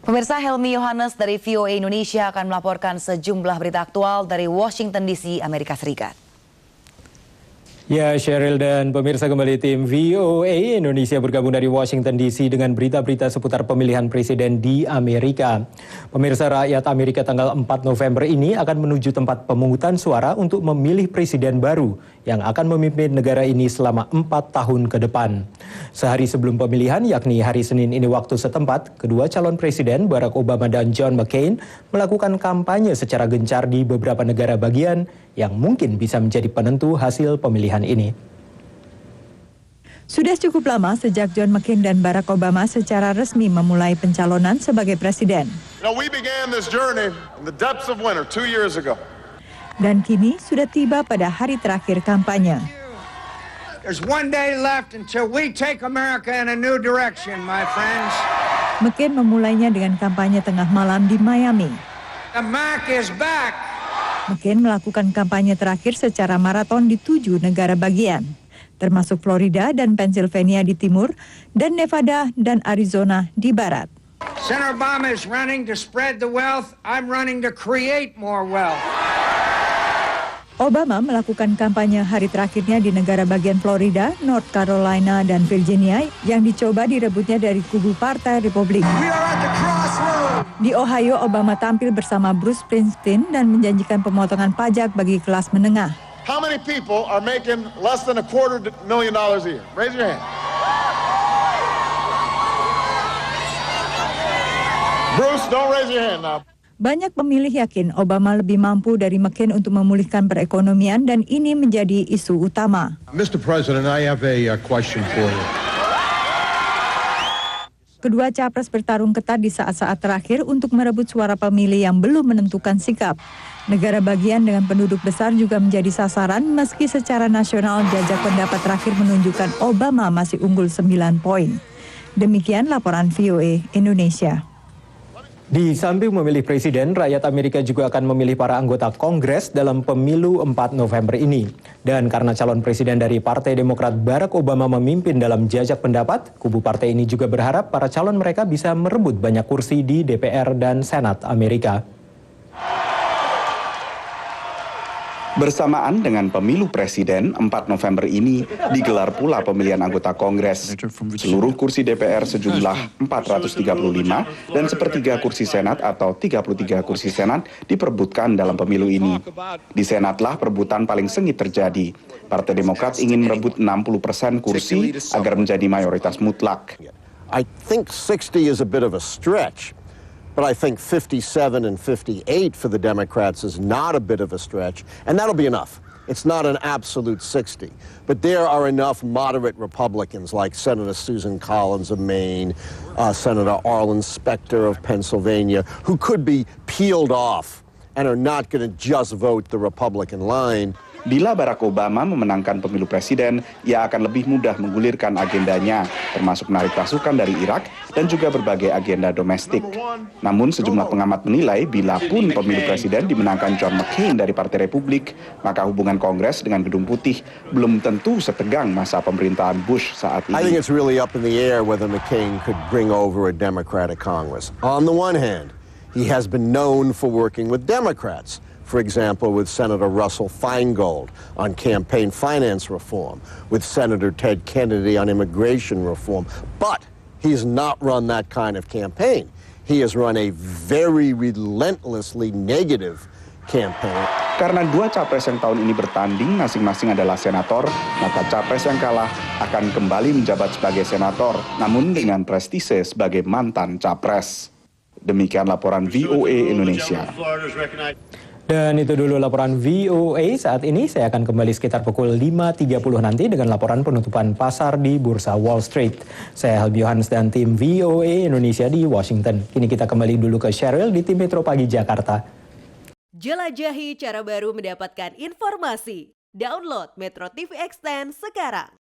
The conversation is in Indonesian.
Pemirsa, Helmi Yohanes dari VOA Indonesia akan melaporkan sejumlah berita aktual dari Washington DC, Amerika Serikat. Ya, Sheryl dan pemirsa, kembali tim VOA Indonesia bergabung dari Washington DC dengan berita-berita seputar pemilihan presiden di Amerika. Pemirsa, rakyat Amerika tanggal 4 November ini akan menuju tempat pemungutan suara untuk memilih presiden baru yang akan memimpin negara ini selama 4 tahun ke depan. Sehari sebelum pemilihan, yakni hari Senin ini waktu setempat, kedua calon presiden Barack Obama dan John McCain melakukan kampanye secara gencar di beberapa negara bagian yang mungkin bisa menjadi penentu hasil pemilihan ini. Sudah cukup lama sejak John McCain dan Barack Obama secara resmi memulai pencalonan sebagai presiden. Dan kini sudah tiba pada hari terakhir kampanye. McCain memulainya dengan kampanye tengah malam di Miami. McCain melakukan kampanye terakhir secara maraton di 7 negara bagian, termasuk Florida dan Pennsylvania di timur, dan Nevada dan Arizona di barat. Senator Obama is running to spread the wealth. I'm running to create more wealth. Obama melakukan kampanye hari terakhirnya di negara bagian Florida, North Carolina, dan Virginia yang dicoba direbutnya dari kubu Partai Republik. Di Ohio, Obama tampil bersama Bruce Springsteen dan menjanjikan pemotongan pajak bagi kelas menengah. How many people are making less than $250,000 a year? Raise your hand. Bruce, don't raise your hand now. Banyak pemilih yakin Obama lebih mampu dari McCain untuk memulihkan perekonomian dan ini menjadi isu utama. Mr. President, I have a question for you. Kedua capres bertarung ketat di saat-saat terakhir untuk merebut suara pemilih yang belum menentukan sikap. Negara bagian dengan penduduk besar juga menjadi sasaran meski secara nasional jajak pendapat terakhir menunjukkan Obama masih unggul 9 poin. Demikian laporan VOA Indonesia. Di samping memilih presiden, rakyat Amerika juga akan memilih para anggota Kongres dalam pemilu 4 November ini. Dan karena calon presiden dari Partai Demokrat Barack Obama memimpin dalam jajak pendapat, kubu partai ini juga berharap para calon mereka bisa merebut banyak kursi di DPR dan Senat Amerika. Bersamaan dengan pemilu presiden 4 November ini digelar pula pemilihan anggota Kongres. Seluruh kursi DPR sejumlah 435 dan sepertiga kursi Senat atau 33 kursi Senat diperebutkan dalam pemilu ini. Di Senatlah perebutan paling sengit terjadi. Partai Demokrat ingin merebut 60% kursi agar menjadi mayoritas mutlak. I think 60 is a bit of a stretch. But I think 57 and 58 for the Democrats is not a bit of a stretch, and that'll be enough. It's not an absolute 60, but there are enough moderate Republicans like Senator Susan Collins of Maine, Senator Arlen Specter of Pennsylvania, who could be peeled off and are not going to just vote the Republican line. Bila Barack Obama memenangkan pemilu presiden, ia akan lebih mudah menggulirkan agendanya, termasuk menarik pasukan dari Irak dan juga berbagai agenda domestik. Namun sejumlah pengamat menilai bila pun pemilu presiden dimenangkan John McCain dari Partai Republik, maka hubungan Kongres dengan Gedung Putih belum tentu setegang masa pemerintahan Bush saat ini. I think it's really up in the air whether McCain could bring over a Democratic Congress. On the one hand, he has been known for working with Democrats. For example, with Senator Russell Feingold on campaign finance reform, with Senator Ted Kennedy on immigration reform. But he's not run that kind of campaign. He has run a very relentlessly negative campaign. Karena dua capres yang tahun ini bertanding masing-masing adalah senator, maka capres yang kalah akan kembali menjabat sebagai senator, namun dengan prestise sebagai mantan capres. Demikian laporan VOA Indonesia. Dan itu dulu laporan VOA saat ini. Saya akan kembali sekitar pukul 5.30 nanti dengan laporan penutupan pasar di Bursa Wall Street. Saya Helmi Yohanes dan tim VOA Indonesia di Washington. Kini kita kembali dulu ke Sheryl di tim Metro Pagi Jakarta. Jelajahi cara baru mendapatkan informasi. Download Metro TV Extend sekarang.